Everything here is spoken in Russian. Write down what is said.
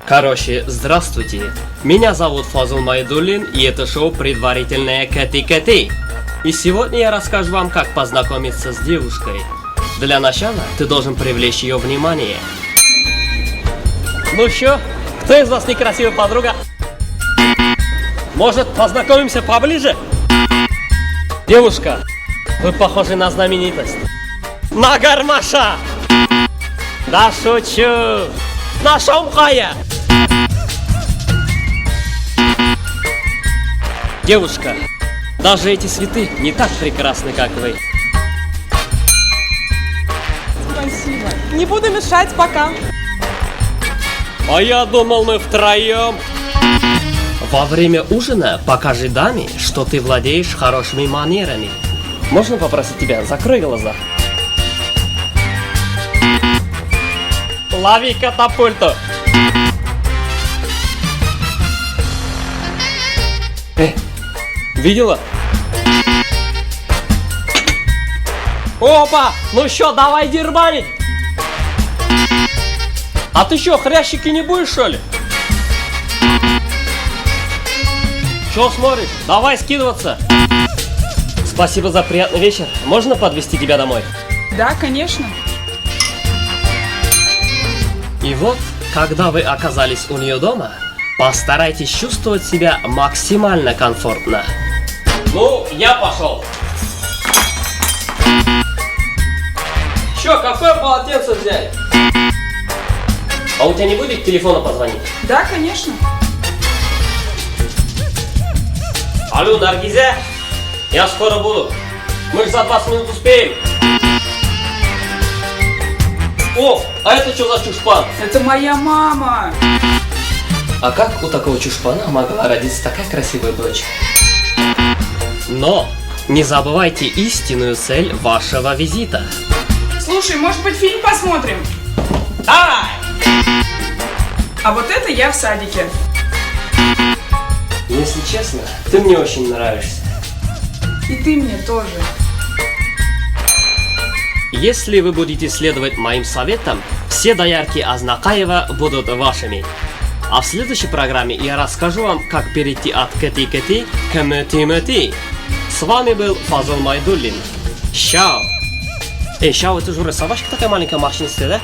Короче, здравствуйте. Меня зовут Фазул Майдуллин, и это шоу «Предварительные Кэти-Кэти». И сегодня я расскажу вам, как познакомиться с девушкой. Для начала ты должен привлечь ее внимание. Ну что, кто из вас некрасивая подруга? Может, познакомимся поближе? Девушка, вы похожи на знаменитость. На Гармаша! Да шучу! На Шамхая! Девушка, даже эти цветы не так прекрасны, как вы. Спасибо. Не буду мешать, пока. А я думал, мы втроем. Во время ужина покажи даме, что ты владеешь хорошими манерами. Можно попросить тебя, закрой глаза. Лови катапульту. Видела? Опа! Ну что, давай дербанить! А ты что, хрящики не будешь, что ли? Чё смотришь? Давай скидываться! Спасибо за приятный вечер. Можно подвезти тебя домой? Да, конечно. И вот, когда вы оказались у нее дома, постарайтесь чувствовать себя максимально комфортно. Ну, я пошел. Чё, какое полотенце взять? А у тебя не будет к телефону позвонить? Да, конечно. Алло, Наргизе, я скоро буду. Мы же за 20 минут успеем. О, а это что за чушпан? Это моя мама. А как у такого чушпана могла родиться такая красивая дочь? Но не забывайте истинную цель вашего визита. Слушай, может быть, фильм посмотрим? Давай! А вот это я в садике. Если честно, ты мне очень нравишься. И ты мне тоже. Если вы будете следовать моим советам, все доярки Азнакаева будут вашими. А в следующей программе я расскажу вам, как перейти от Кэти-Кэти к Мэти-Мэти. С вами был Фазул Майдуллин. Чао! Эй, Чао, это же уже собачка такая маленькая, морщинистая, да?